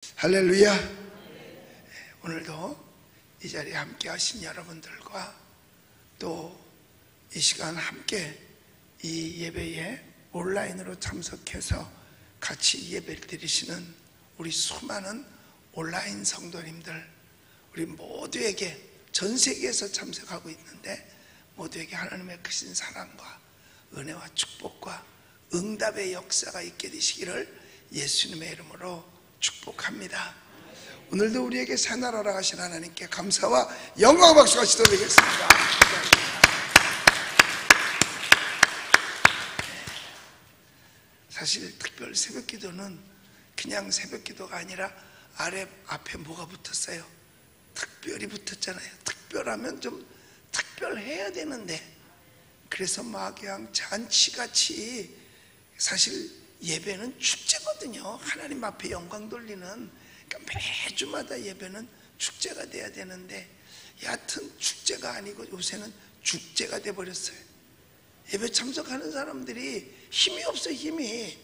할렐루야. 오늘도 이 자리에 함께 하신 여러분들과 또 이 시간 함께 이 예배에 온라인으로 참석해서 같이 예배를 드리시는 우리 수많은 온라인 성도님들, 우리 모두에게 전 세계에서 참석하고 있는데 모두에게 하나님의 크신 사랑과 은혜와 축복과 응답의 역사가 있게 되시기를 예수님의 이름으로 축복합니다. 오늘도 우리에게 새날 허락하신 하나님께 감사와 영광 박수가 시도되겠습니다. 사실 특별 새벽기도는 그냥 새벽기도가 아니라 앞에 뭐가 붙었어요? 특별히 붙었잖아요. 특별하면 좀 특별해야 되는데, 그래서 막 그냥 잔치같이, 사실 예배는 축제거든요. 하나님 앞에 영광 돌리는, 그러니까 매주마다 예배는 축제가 돼야 되는데 여하튼 축제가 아니고 요새는 죽제가 돼버렸어요. 예배 참석하는 사람들이 힘이 없어요. 힘이.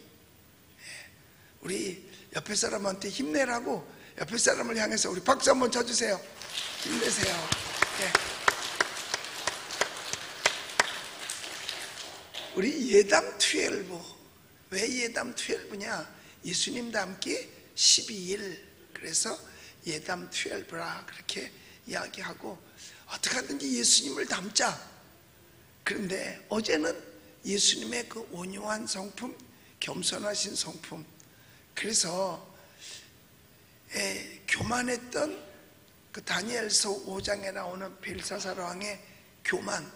우리 옆에 사람한테 힘내라고 옆에 사람을 향해서 우리 박수 한번 쳐주세요. 힘내세요. 우리 예담 12, 왜 예담 12냐? 예수님 닮기 12일, 그래서 예담 12라 그렇게 이야기하고, 어떻게 하든지 예수님을 닮자. 그런데 어제는 예수님의 그 온유한 성품, 겸손하신 성품, 그래서 교만했던 그 다니엘서 5장에 나오는 벨사살 왕의 교만,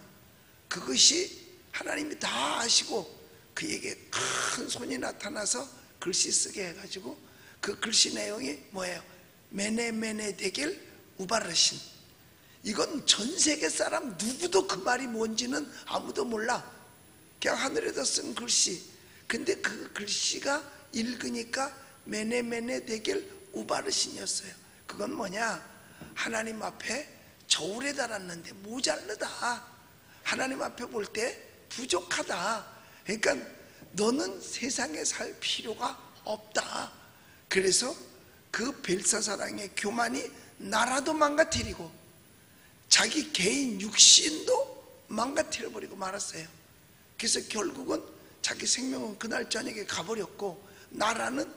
그것이 하나님이 다 아시고 그에게 큰 손이 나타나서 글씨 쓰게 해가지고 그 글씨 내용이 뭐예요? 메네 데겔 우바르신. 이건 전 세계 사람 누구도 그 말이 뭔지는 아무도 몰라. 그냥 하늘에다 쓴 글씨. 근데 그 글씨가 읽으니까 메네 데겔 우바르신이었어요. 그건 뭐냐? 하나님 앞에 저울에 달았는데 모자르다. 하나님 앞에 볼 때 부족하다. 그러니까 너는 세상에 살 필요가 없다. 그래서 그 벨사사랑의 교만이 나라도 망가뜨리고 자기 개인 육신도 망가뜨려버리고 말았어요. 그래서 결국은 자기 생명은 그날 저녁에 가버렸고, 나라는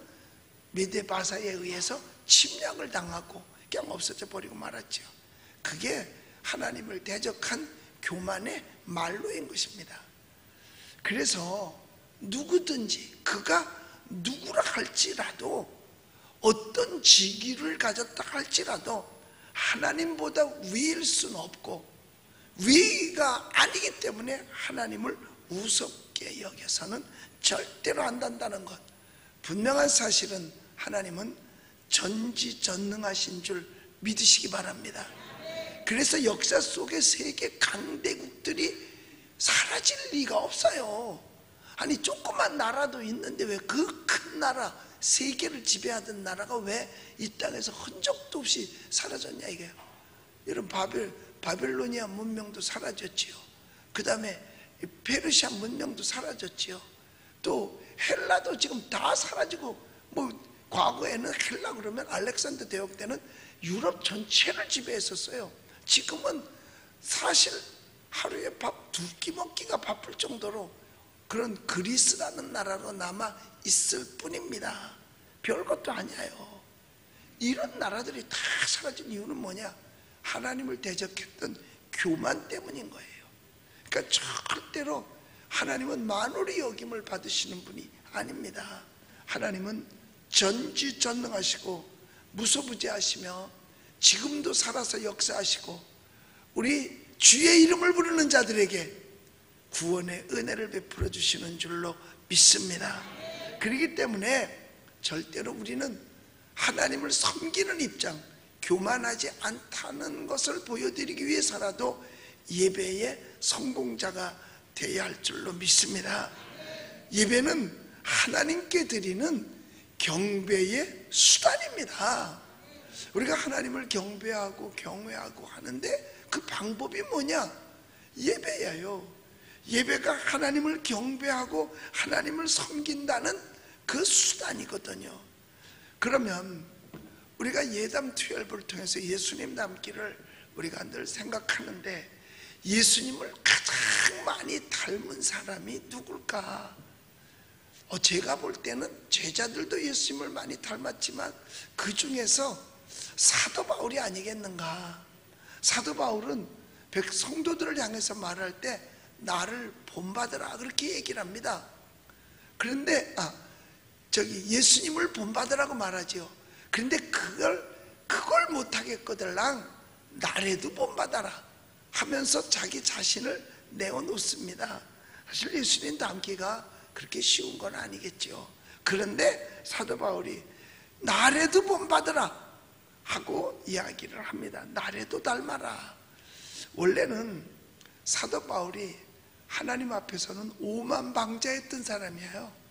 메데바사에 의해서 침략을 당하고 그냥 없어져 버리고 말았죠. 그게 하나님을 대적한 교만의 말로인 것입니다. 그래서 누구든지 그가 누구라 할지라도, 어떤 직위를 가졌다 할지라도 하나님보다 위일 수는 없고, 위가 아니기 때문에 하나님을 우습게 여겨서는 절대로 안 된다는 것. 분명한 사실은 하나님은 전지전능하신 줄 믿으시기 바랍니다. 그래서 역사 속의 세계 강대국들이 사라질 리가 없어요. 아니 조그만 나라도 있는데 왜 그 큰 나라, 세계를 지배하던 나라가 왜 이 땅에서 흔적도 없이 사라졌냐 이게요. 여러분, 바벨로니아 문명도 사라졌지요. 그 다음에 페르시아 문명도 사라졌지요. 또 헬라도 지금 다 사라지고, 뭐 과거에는 헬라 그러면 알렉산더 대왕 때는 유럽 전체를 지배했었어요. 지금은 사실 하루에 밥 두 끼 먹기가 바쁠 정도로 그런 그리스라는 나라로 남아 있을 뿐입니다. 별것도 아니에요. 이런 나라들이 다 사라진 이유는 뭐냐? 하나님을 대적했던 교만 때문인 거예요. 그러니까 절대로 하나님은 만월의 여김을 받으시는 분이 아닙니다. 하나님은 전지전능하시고 무소부재하시며 지금도 살아서 역사하시고 우리 주의 이름을 부르는 자들에게 구원의 은혜를 베풀어 주시는 줄로 믿습니다. 그렇기 때문에 절대로 우리는 하나님을 섬기는 입장, 교만하지 않다는 것을 보여드리기 위해서라도 예배의 성공자가 되어야 할 줄로 믿습니다. 예배는 하나님께 드리는 경배의 수단입니다. 우리가 하나님을 경배하고 경외하고 하는데 그 방법이 뭐냐? 예배예요. 예배가 하나님을 경배하고 하나님을 섬긴다는 그 수단이거든요. 그러면 우리가 예담 투엘부를 통해서 예수님 닮기를 우리가 늘 생각하는데, 예수님을 가장 많이 닮은 사람이 누굴까? 제가 볼 때는 제자들도 예수님을 많이 닮았지만 그 중에서 사도 바울이 아니겠는가? 사도 바울은 성도들을 향해서 말할 때 나를 본받으라 그렇게 얘기를 합니다. 그런데 예수님을 본받으라고 말하지요. 그런데 그걸 못하겠거들랑 나래도 본받아라 하면서 자기 자신을 내어놓습니다. 사실 예수님 닮기가 그렇게 쉬운 건 아니겠죠. 그런데 사도 바울이 나래도 본받으라 하고 이야기를 합니다. 나래도 닮아라. 원래는 사도 바울이 하나님 앞에서는 오만방자했던 사람이에요.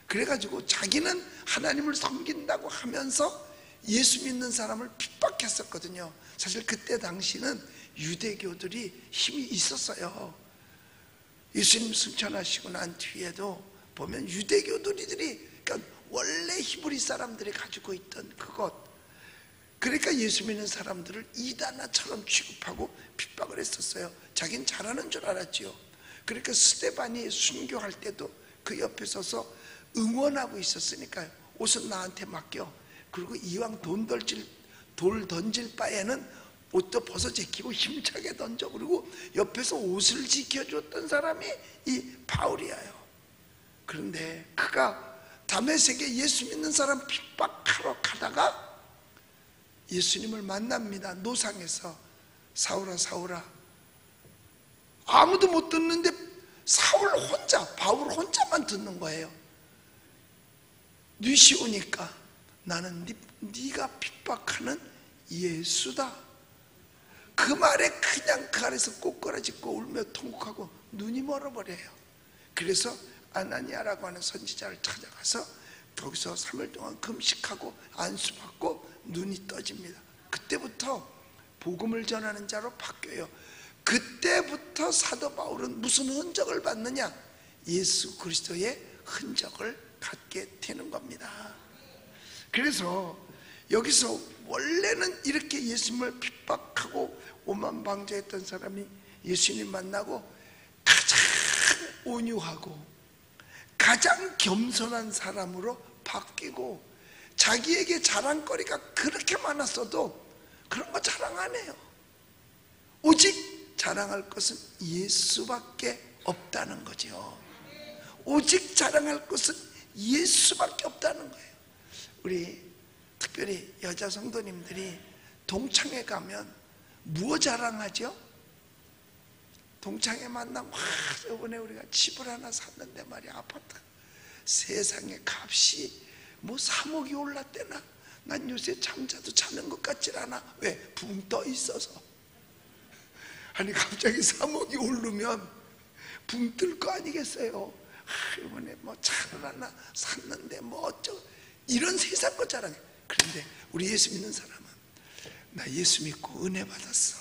그래가지고 자기는 하나님을 섬긴다고 하면서 예수 믿는 사람을 핍박했었거든요. 사실 그때 당시는 유대교들이 힘이 있었어요. 예수님 승천하시고 난 뒤에도 보면 유대교들이 그러니까 원래 히브리 사람들이 가지고 있던 그것, 그러니까 예수 믿는 사람들을 이단아처럼 취급하고 핍박을 했었어요. 자기는 잘하는 줄 알았지요. 그러니까 스데반이 순교할 때도 그 옆에 서서 응원하고 있었으니까요. 옷은 나한테 맡겨. 그리고 이왕 돌 던질 바에는 옷도 벗어 제끼고 힘차게 던져. 그리고 옆에서 옷을 지켜줬던 사람이 이 바울이에요. 그런데 그가 다메섹에 예수 믿는 사람 핍박하러 가다가 예수님을 만납니다. 노상에서. 사울아 사울아. 아무도 못 듣는데 바울 혼자만 듣는 거예요. 뉘시 오니까 나는 네가 핍박하는 예수다. 그 말에 그냥 그 아래서 꼬꾸라지고 울며 통곡하고 눈이 멀어버려요. 그래서 아나니아라고 하는 선지자를 찾아가서 거기서 3일 동안 금식하고 안수받고 눈이 떠집니다. 그때부터 복음을 전하는 자로 바뀌어요. 그때부터 사도 바울은 무슨 흔적을 받느냐? 예수 그리스도의 흔적을 갖게 되는 겁니다. 그래서 여기서 원래는 이렇게 예수님을 핍박하고 오만방자했던 사람이 예수님 만나고 가장 온유하고 가장 겸손한 사람으로 바뀌고, 자기에게 자랑거리가 그렇게 많았어도 그런 거 자랑 안 해요. 오직 자랑할 것은 예수밖에 없다는 거죠. 오직 자랑할 것은 예수밖에 없다는 거예요. 우리 특별히 여자 성도님들이 동창회 가면 무엇 자랑하죠? 동창회 만나면 이번에 우리가 집을 하나 샀는데 말이야, 아파트. 세상에 값이 뭐 3억이 올랐대나? 난 요새 잠자도 자는 것 같질 않아. 왜? 붕 떠 있어서. 아니 갑자기 3억이 오르면 붕 뜰 거 아니겠어요? 이번에 뭐 차를 하나 샀는데 뭐 어쩌고, 이런 세상 것 자랑해. 그런데 우리 예수 믿는 사람은 나 예수 믿고 은혜 받았어,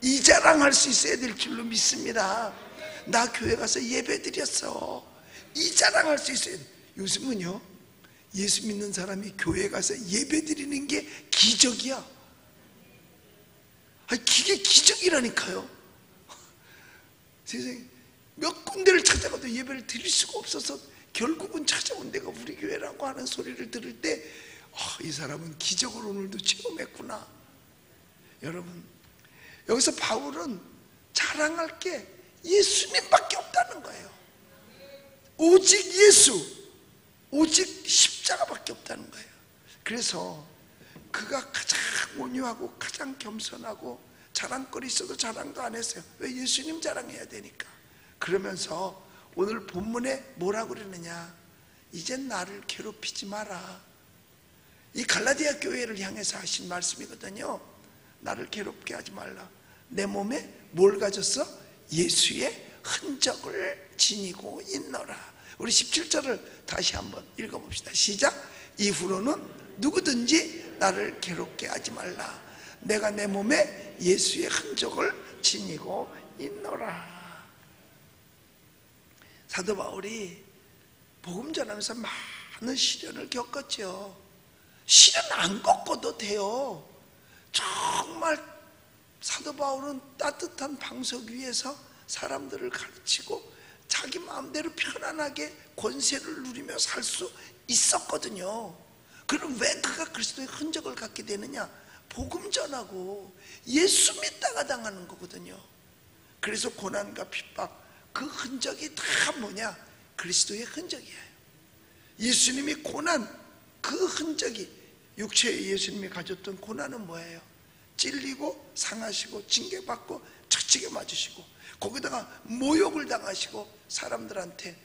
이 자랑할 수 있어야 될 줄로 믿습니다. 나 교회 가서 예배 드렸어, 이 자랑할 수 있어야 돼. 요즘은요 예수 믿는 사람이 교회 가서 예배 드리는 게 기적이야. 아니 그게 기적이라니까요. 세상에 몇 군데를 찾아가도 예배를 드릴 수가 없어서 결국은 찾아온 데가 우리 교회라고 하는 소리를 들을 때 이 사람은 기적을 오늘도 체험했구나. 여러분, 여기서 바울은 자랑할 게 예수님밖에 없다는 거예요. 오직 예수, 오직 십자가밖에 없다는 거예요. 그래서 그가 가장 온유하고 가장 겸손하고 자랑거리 있어도 자랑도 안 했어요. 왜? 예수님 자랑해야 되니까. 그러면서 오늘 본문에 뭐라고 그러느냐? 이젠 나를 괴롭히지 마라. 이 갈라디아 교회를 향해서 하신 말씀이거든요. 나를 괴롭게 하지 말라. 내 몸에 뭘 가졌어? 예수의 흔적을 지니고 있노라. 우리 17절을 다시 한번 읽어봅시다. 시작. 이후로는 누구든지 나를 괴롭게 하지 말라. 내가 내 몸에 예수의 흔적을 지니고 있노라. 사도 바울이 복음 전하면서 많은 시련을 겪었죠. 시련 안 겪고도 못해요. 정말 사도 바울은 따뜻한 방석 위에서 사람들을 가르치고 자기 마음대로 편안하게 권세를 누리며 살 수 있었거든요. 그럼 왜 그가 그리스도의 흔적을 갖게 되느냐? 복음 전하고 예수 믿다가 당하는 거거든요. 그래서 고난과 핍박, 그 흔적이 다 뭐냐? 그리스도의 흔적이에요. 예수님이 고난, 그 흔적이, 육체의 예수님이 가졌던 고난은 뭐예요? 찔리고 상하시고 징계받고 채찍에 맞으시고 거기다가 모욕을 당하시고 사람들한테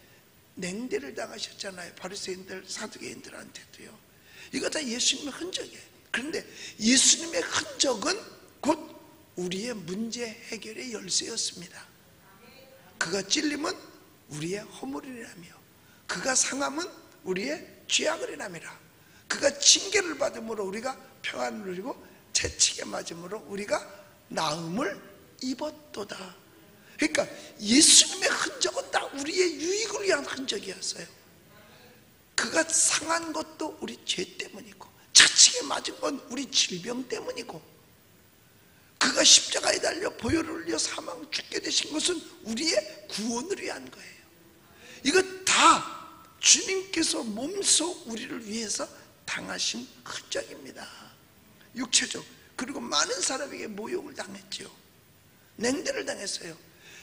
냉대를 당하셨잖아요. 바리새인들, 사두개인들한테도요. 이거 다 예수님의 흔적이에요. 그런데 예수님의 흔적은 곧 우리의 문제 해결의 열쇠였습니다. 그가 찔림은 우리의 허물이라며, 그가 상함은 우리의 죄악을 인함이라. 그가 징계를 받음으로 우리가 평안을 누리고 채찍에 맞음으로 우리가 나음을 입었도다. 그러니까 예수님의 흔적은 다 우리의 유익을 위한 흔적이었어요. 그가 상한 것도 우리 죄 때문이고, 채찍에 맞은 건 우리 질병 때문이고, 그가 십자가에 달려 보혈을 흘려 사망 죽게 되신 것은 우리의 구원을 위한 거예요. 이거 다 주님께서 몸소 우리를 위해서 당하신 흔적입니다. 육체적. 그리고 많은 사람에게 모욕을 당했죠. 냉대를 당했어요.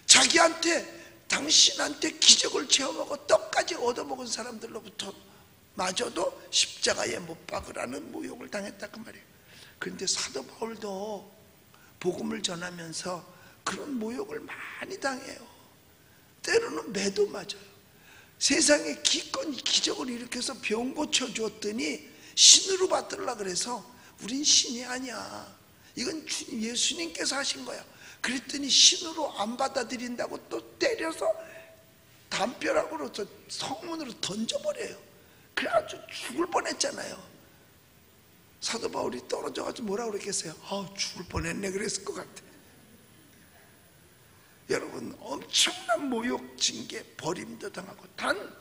자기한테, 당신한테 기적을 체험하고 떡까지 얻어먹은 사람들로부터 마저도 십자가에 못 박으라는 모욕을 당했다 그 말이에요. 그런데 사도 바울도 복음을 전하면서 그런 모욕을 많이 당해요. 때로는 매도 맞아요. 세상에 기꺼이 기적을 일으켜서 병 고쳐주었더니 신으로 받들라 그래서 우린 신이 아니야, 이건 예수님께서 하신 거야. 그랬더니 신으로 안 받아들인다고 또 때려서 담벼락으로 성문으로 던져버려요. 그래가지고 죽을 뻔했잖아요. 사도 바울이 떨어져가지고 뭐라고 그랬겠어요? 죽을 뻔했네 그랬을 것 같아. 여러분, 엄청난 모욕, 징계, 버림도 당하고, 단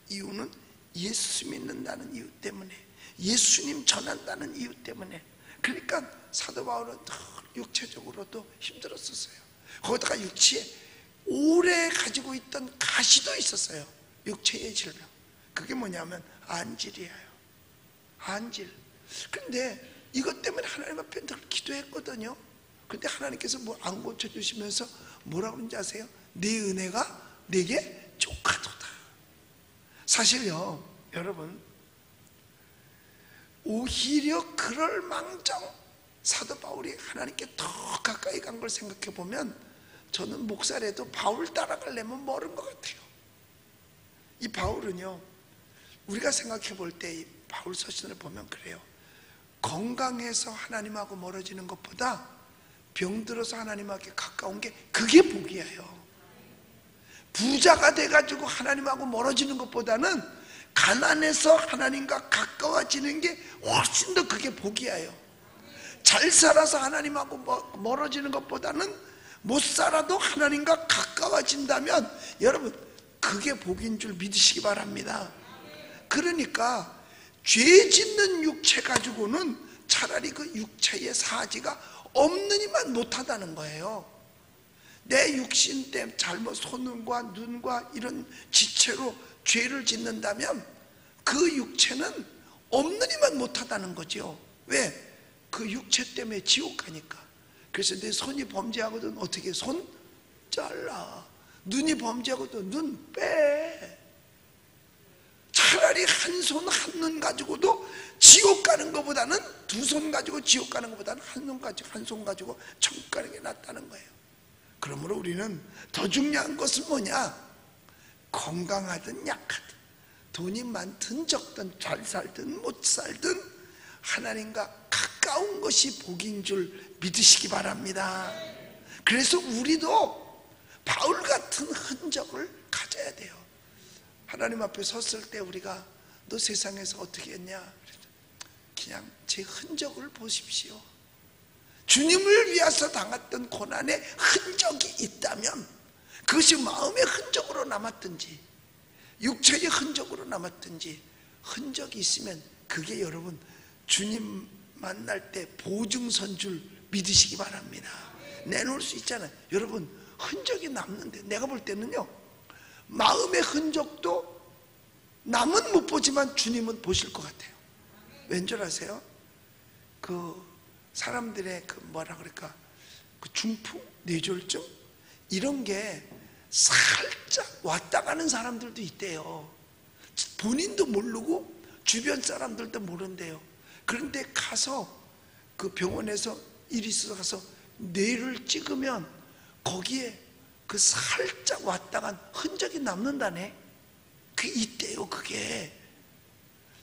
이유는 예수 믿는다는 이유 때문에, 예수님 전한다는 이유 때문에. 그러니까 사도 바울은 늘 육체적으로도 힘들었었어요. 거기다가 육체에 오래 가지고 있던 가시도 있었어요. 육체의 질병. 그게 뭐냐면 안질이에요. 안질. 근데 이것 때문에 하나님 앞에 늘 기도했거든요. 근데 하나님께서 뭐 안 고쳐주시면서 뭐라고 그러는지 아세요? 네 은혜가 내게 족하도다. 사실요, 여러분, 오히려 그럴 망정 사도 바울이 하나님께 더 가까이 간 걸 생각해 보면 저는 목사라도 바울 따라가려면 멀은 것 같아요. 이 바울은요, 우리가 생각해 볼 때 이 바울 서신을 보면 그래요. 건강해서 하나님하고 멀어지는 것보다 병들어서 하나님하고 가까운 게 그게 복이에요. 부자가 돼가지고 하나님하고 멀어지는 것보다는 가난해서 하나님과 가까워지는 게 훨씬 더 그게 복이에요. 잘 살아서 하나님하고 멀어지는 것보다는 못 살아도 하나님과 가까워진다면 여러분, 그게 복인 줄 믿으시기 바랍니다. 그러니까 죄 짓는 육체 가지고는 차라리 그 육체의 사지가 없느니만 못하다는 거예요. 내 육신 때문에 잘못 손과 눈과 이런 지체로 죄를 짓는다면 그 육체는 없느니만 못하다는 거죠. 왜? 그 육체 때문에 지옥 가니까. 그래서 내 손이 범죄하거든 어떻게? 손 잘라. 눈이 범죄하거든 눈 빼. 차라리 한 손 한 눈 가지고도 지옥 가는 것보다는 두 손 가지고 지옥 가는 것보다는 한 손 가지고 천국 가는 게 낫다는 거예요. 그러므로 우리는 더 중요한 것은 뭐냐? 건강하든 약하든, 돈이 많든 적든, 잘 살든 못 살든 하나님과 가까운 것이 복인 줄 믿으시기 바랍니다. 그래서 우리도 바울 같은 흔적을 가져야 돼요. 하나님 앞에 섰을 때 우리가 너 세상에서 어떻게 했냐? 그냥 제 흔적을 보십시오. 주님을 위해서 당했던 고난의 흔적이 있다면 그것이 마음의 흔적으로 남았든지 육체의 흔적으로 남았든지 흔적이 있으면 그게 여러분 주님 만날 때 보증선 줄 믿으시기 바랍니다. 내놓을 수 있잖아요. 여러분, 흔적이 남는데 내가 볼 때는요, 마음의 흔적도 남은 못 보지만 주님은 보실 것 같아요. 왠 줄 아세요? 그 사람들의 그 뭐라 그럴까, 그 중풍, 뇌졸중 이런 게 살짝 왔다 가는 사람들도 있대요. 본인도 모르고 주변 사람들도 모른대요. 그런데 가서 그 병원에서 일이 있어서 가서 뇌를 찍으면 거기에 그 살짝 왔다 간 흔적이 남는다네. 그게 있대요, 그게.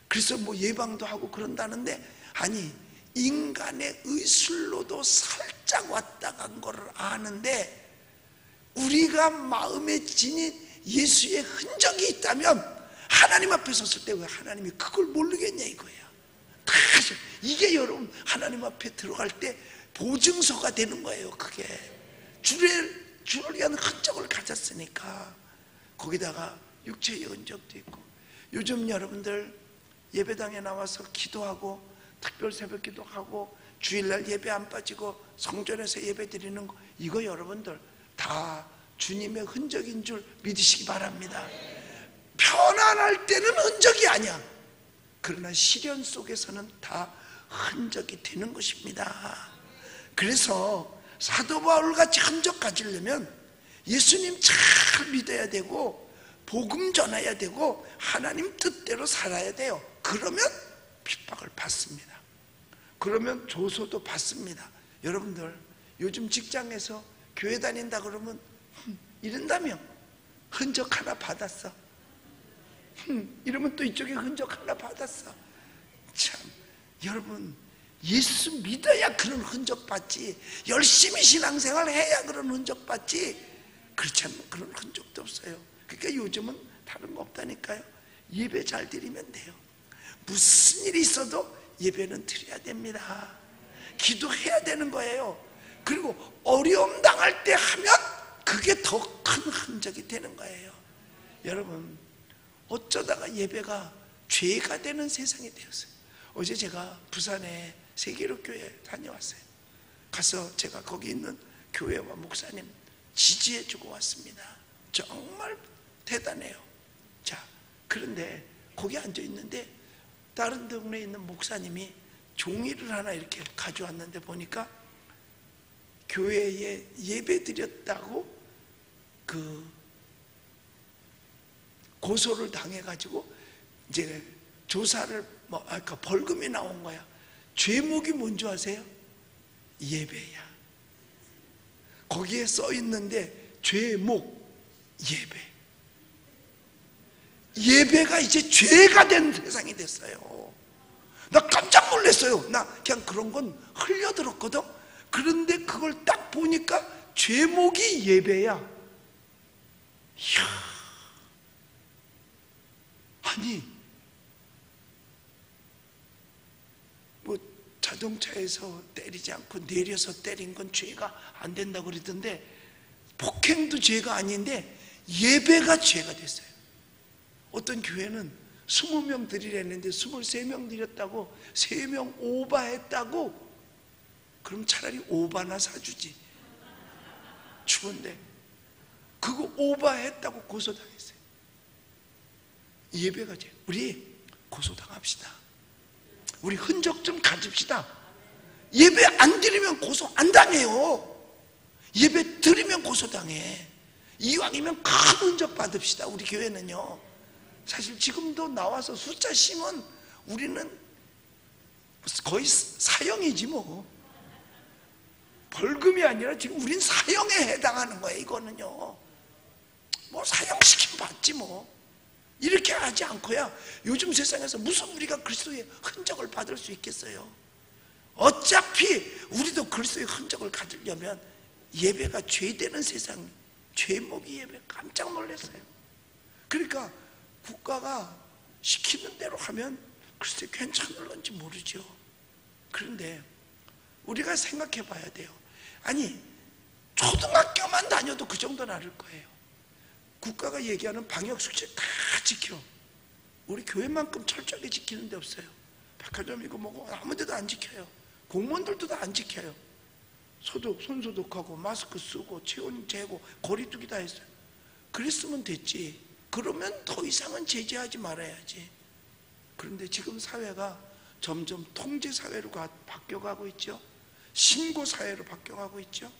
그래서 뭐 예방도 하고 그런다는데, 아니, 인간의 의술로도 살짝 왔다 간 거를 아는데, 우리가 마음에 지닌 예수의 흔적이 있다면 하나님 앞에 섰을 때 왜 하나님이 그걸 모르겠냐 이거예요. 다시 이게 여러분 하나님 앞에 들어갈 때 보증서가 되는 거예요. 그게 주를 위한 흔적을 가졌으니까. 거기다가 육체의 흔적도 있고, 요즘 여러분들 예배당에 나와서 기도하고 특별 새벽 기도하고 주일날 예배 안 빠지고 성전에서 예배 드리는 거, 이거 여러분들 다 주님의 흔적인 줄 믿으시기 바랍니다. 편안할 때는 흔적이 아니야. 그러나 시련 속에서는 다 흔적이 되는 것입니다. 그래서 사도 바울같이 흔적 가지려면 예수님 잘 믿어야 되고, 복음 전해야 되고, 하나님 뜻대로 살아야 돼요. 그러면 핍박을 받습니다. 그러면 조소도 받습니다. 여러분들 요즘 직장에서 교회 다닌다 그러면 이런다며 흔적 하나 받았어. 이러면 또 이쪽에 흔적 하나 받았어. 참, 여러분, 예수 믿어야 그런 흔적 받지, 열심히 신앙생활 해야 그런 흔적 받지, 그렇지 않으면 그런 흔적도 없어요. 그러니까 요즘은 다른 거 없다니까요. 예배 잘 드리면 돼요. 무슨 일이 있어도 예배는 드려야 됩니다. 기도해야 되는 거예요. 그리고 어려움 당할 때 하면 그게 더 큰 흔적이 되는 거예요. 여러분, 어쩌다가 예배가 죄가 되는 세상이 되었어요. 어제 제가 부산에 세계로교회 다녀왔어요. 가서 제가 거기 있는 교회와 목사님 지지해 주고 왔습니다. 정말 대단해요. 자, 그런데 거기 앉아 있는데 다른 동네에 있는 목사님이 종이를 하나 이렇게 가져왔는데 보니까 교회에 예배 드렸다고 그 고소를 당해가지고 이제 조사를 아까 벌금이 나온 거야. 죄목이 뭔지 아세요? 예배야. 거기에 써 있는데 죄목 예배. 예배가 이제 죄가 된 세상이 됐어요. 나 깜짝 놀랐어요. 나 그냥 그런 건 흘려들었거든. 그런데 그걸 딱 보니까 죄목이 예배야. 이야, 아니, 뭐 자동차에서 때리지 않고 내려서 때린 건 죄가 안 된다고 그러던데, 폭행도 죄가 아닌데 예배가 죄가 됐어요. 어떤 교회는 20명 드리려는데 23명 드렸다고, 3명 오바했다고. 그럼 차라리 오바나 사주지. 추운데 그거 오바했다고 고소당했어요. 예배가 죄. 우리 고소당합시다. 우리 흔적 좀 가집시다. 예배 안 드리면 고소 안 당해요. 예배 드리면 고소당해. 이왕이면 큰 흔적 받읍시다. 우리 교회는요, 사실 지금도 나와서 숫자 심은 우리는 거의 사형이지 뭐. 벌금이 아니라 지금 우린 사형에 해당하는 거예요. 이거는요, 뭐 사형시키면 받지 뭐. 이렇게 하지 않고야 요즘 세상에서 무슨 우리가 그리스도의 흔적을 받을 수 있겠어요? 어차피 우리도 그리스도의 흔적을 가지려면 예배가 죄되는 세상, 죄목이 예배. 깜짝 놀랐어요. 그러니까 국가가 시키는 대로 하면 글쎄 괜찮을런지 모르죠. 그런데 우리가 생각해 봐야 돼요. 아니, 초등학교만 다녀도 그 정도는 알을 거예요. 국가가 얘기하는 방역수칙 다 지켜. 우리 교회만큼 철저하게 지키는 데 없어요. 백화점이고 뭐고 아무 데도 안 지켜요. 공무원들도 다 안 지켜요. 소독, 손소독하고 마스크 쓰고 체온 재고 거리두기 다 했어요. 그랬으면 됐지. 그러면 더 이상은 제재하지 말아야지. 그런데 지금 사회가 점점 통제 사회로 바뀌어가고 있죠. 신고 사회로 바뀌어가고 있죠.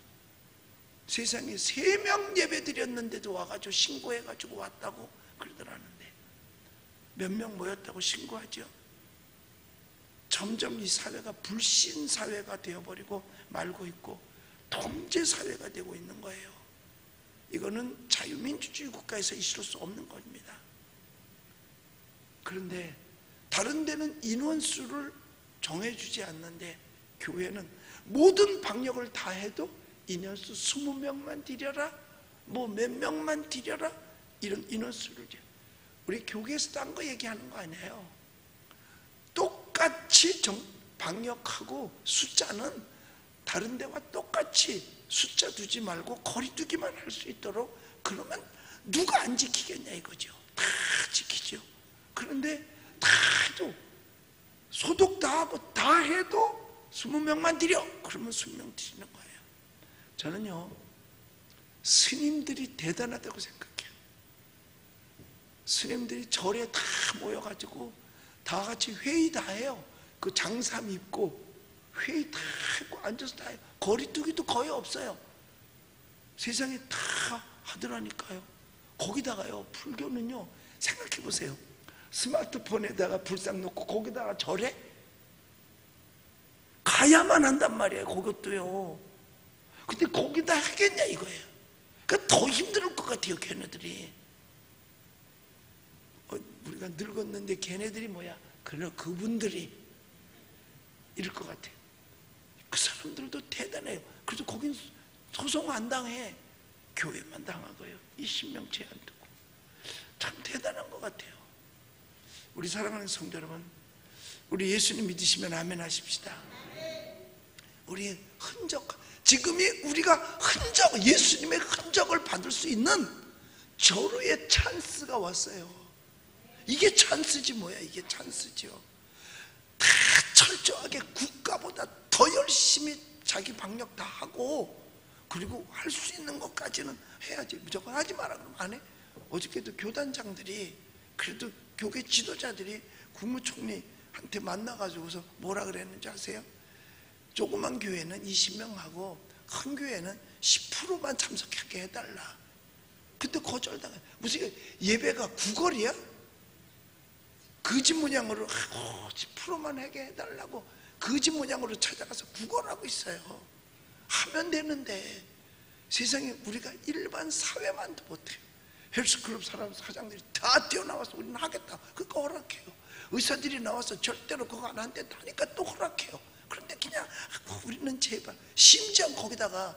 세상에 3명 예배 드렸는데도 와가지고 신고해가지고 왔다고 그러더라는데 몇 명 모였다고 신고하죠. 점점 이 사회가 불신 사회가 되어버리고 말고 있고 통제 사회가 되고 있는 거예요. 이거는 자유민주주의 국가에서 있을 수 없는 겁니다. 그런데 다른 데는 인원수를 정해주지 않는데 교회는 모든 방역을 다 해도 인원수 20명만 드려라, 뭐 몇 명만 드려라, 이런 인원수를. 우리 교계에서 딴 거 얘기하는 거 아니에요. 똑같이 방역하고 숫자는 다른 데와 똑같이 숫자 두지 말고 거리두기만 할 수 있도록, 그러면 누가 안 지키겠냐 이거죠. 다 지키죠. 그런데 다 해도 소독 다 하고 다 해도 20명만 드려, 그러면 20명 드리는 거예요. 저는요 스님들이 대단하다고 생각해요. 스님들이 절에 다 모여가지고 다 같이 회의 다 해요. 그 장삼 입고 회의 다 하고 앉아서 다 해요. 거리두기도 거의 없어요. 세상에 다 하더라니까요. 거기다가요 불교는요, 생각해 보세요. 스마트폰에다가 불상 놓고 거기다가 절에 가야만 한단 말이에요. 그것도요. 근데 거기다 하겠냐 이거예요. 그러니까 더 힘들 것 같아요. 걔네들이 우리가 늙었는데 걔네들이 뭐야, 그분들이 이럴 것 같아요. 그 사람들도 대단해요. 그래서 거긴 소송 안 당해. 교회만 당하고요. 20명 제한 두고. 참 대단한 것 같아요. 우리 사랑하는 성도 여러분, 우리 예수님 믿으시면 아멘 하십시다. 우리 흔적, 지금이 우리가 흔적, 예수님의 흔적을 받을 수 있는 절호의 찬스가 왔어요. 이게 찬스지 뭐야. 이게 찬스죠. 다 철저하게 국가보다 더 열심히 자기 방역 다 하고, 그리고 할 수 있는 것까지는 해야지. 무조건 하지 마라 그러면 안 해. 어저께도 교단장들이, 그래도 교계 지도자들이 국무총리한테 만나가지고서 뭐라 그랬는지 아세요? 조그만 교회는 20명 하고 큰 교회는 10%만 참석하게 해달라. 근데 거절당해. 무슨 예배가 구걸이야? 거짓 모양으로 10%만 하게 해달라고 거짓 모양으로 찾아가서 구걸하고 있어요. 하면 되는데 세상에 우리가 일반 사회만도 못해요. 헬스클럽 사장들이 다 뛰어나와서 우리는 하겠다, 그거 허락해요. 의사들이 나와서 절대로 그거 안 한다 하니까 또 허락해요. 그런데 그냥 우리는 제발, 심지어 거기다가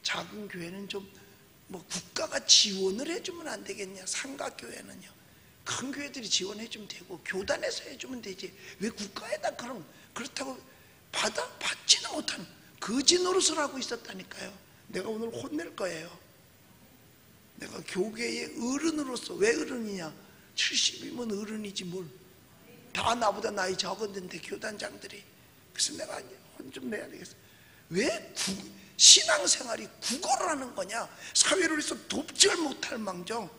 작은 교회는 좀 뭐 국가가 지원을 해주면 안 되겠냐. 삼각교회는요, 큰 교회들이 지원해주면 되고 교단에서 해주면 되지, 왜 국가에다 그렇다고 받지는 못하는 거짓 노릇을 하고 있었다니까요. 내가 오늘 혼낼 거예요. 내가 교계의 어른으로서. 왜 어른이냐, 70이면 어른이지 뭘. 다 나보다 나이 적었는데 교단장들이. 그래서 내가 혼 좀 내야 되겠어. 왜 신앙생활이 구걸을 하는 거냐. 사회를 위해서 돕지를 못할 망정,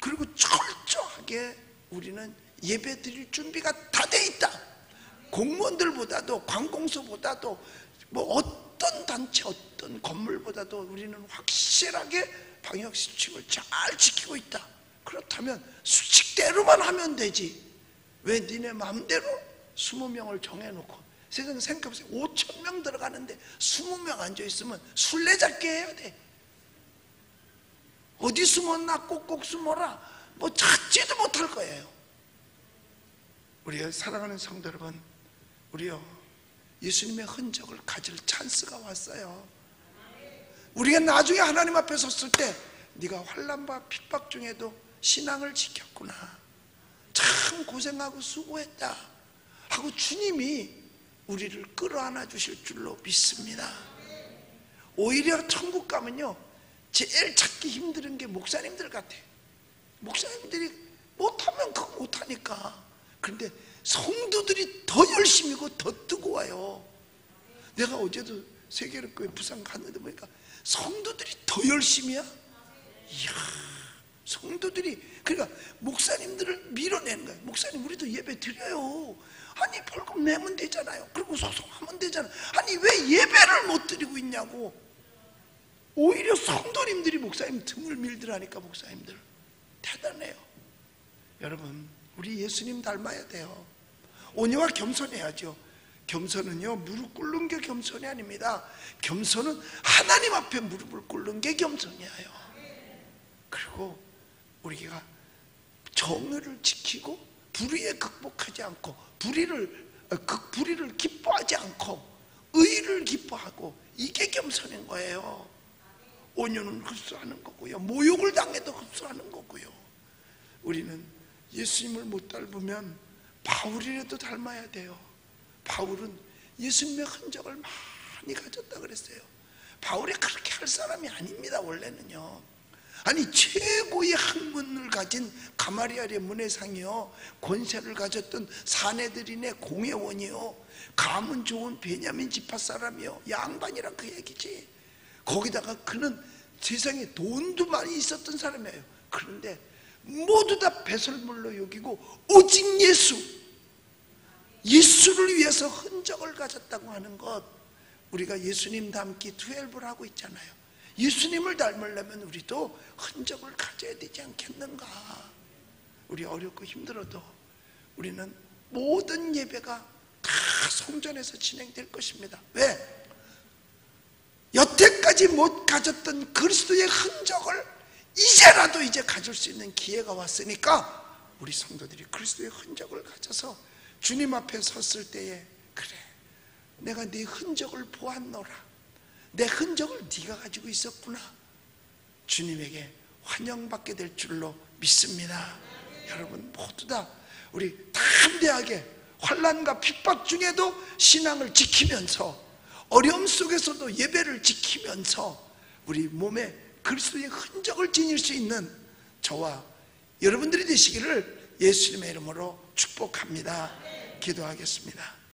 그리고 철저하게 우리는 예배 드릴 준비가 다 돼 있다. 공무원들보다도, 관공서보다도, 뭐 어떤 단체, 어떤 건물보다도 우리는 확실하게 방역수칙을 잘 지키고 있다. 그렇다면 수칙대로만 하면 되지, 왜 니네 마음대로 20명을 정해놓고. 세상에 생각해보세요. 5,000명 들어가는데 20명 앉아있으면 술래잡기 해야 돼. 어디 숨었나, 꼭꼭 숨어라, 뭐 찾지도 못할 거예요. 우리 사랑하는 성도 여러분, 우리요 예수님의 흔적을 가질 찬스가 왔어요. 우리가 나중에 하나님 앞에 섰을 때 네가 환난과 핍박 중에도 신앙을 지켰구나, 참 고생하고 수고했다 하고 주님이 우리를 끌어안아 주실 줄로 믿습니다. 오히려 천국 가면요 제일 찾기 힘든 게 목사님들 같아요. 목사님들이 못하면 그거 못하니까. 그런데 성도들이 더 열심이고 더 뜨거워요. 내가 어제도 세계력교회 부산 갔는데 보니까 성도들이 더 열심이야. 이야, 성도들이, 그러니까 목사님들을 밀어내는 거예요. 목사님 우리도 예배 드려요. 아니 벌금 내면 되잖아요. 그리고 소송하면 되잖아요. 아니 왜 예배를 못 드리고 있냐고. 오히려 성도님들이 목사님 등을 밀더라니까. 목사님들 대단해요. 여러분 우리 예수님 닮아야 돼요. 온유와 겸손해야죠. 겸손은요 무릎 꿇는 게 겸손이 아닙니다. 겸손은 하나님 앞에 무릎을 꿇는 게 겸손이에요. 그리고 우리가 정의를 지키고 불의에 극복하지 않고 불의를 기뻐하지 않고 의를 기뻐하고, 이게 겸손인 거예요. 온유는 흡수하는 거고요, 모욕을 당해도 흡수하는 거고요. 우리는 예수님을 못 닮으면 바울이라도 닮아야 돼요. 바울은 예수님의 흔적을 많이 가졌다 그랬어요. 바울이 그렇게 할 사람이 아닙니다. 원래는요. 아니 최고의 학문을 가진 가마리엘의 문해상이요, 권세를 가졌던 사내들인의 공회원이요, 가문 좋은 베냐민 지파 사람이요, 양반이란 그 얘기지. 거기다가 그는 세상에 돈도 많이 있었던 사람이에요. 그런데 모두 다 배설물로 여기고 오직 예수를 위해서 흔적을 가졌다고 하는 것. 우리가 예수님 닮기 12를 하고 있잖아요. 예수님을 닮으려면 우리도 흔적을 가져야 되지 않겠는가. 우리 어렵고 힘들어도 우리는 모든 예배가 다 성전에서 진행될 것입니다. 왜? 여태까지 못 가졌던 그리스도의 흔적을 이제라도 이제 가질 수 있는 기회가 왔으니까 우리 성도들이 그리스도의 흔적을 가져서 주님 앞에 섰을 때에, 그래 내가 네 흔적을 보았노라, 내 흔적을 네가 가지고 있었구나, 주님에게 환영받게 될 줄로 믿습니다. 여러분 모두 다 우리 담대하게 환난과 핍박 중에도 신앙을 지키면서, 어려움 속에서도 예배를 지키면서 우리 몸에 그리스도의 흔적을 지닐 수 있는 저와 여러분들이 되시기를 예수님의 이름으로 축복합니다. 기도하겠습니다.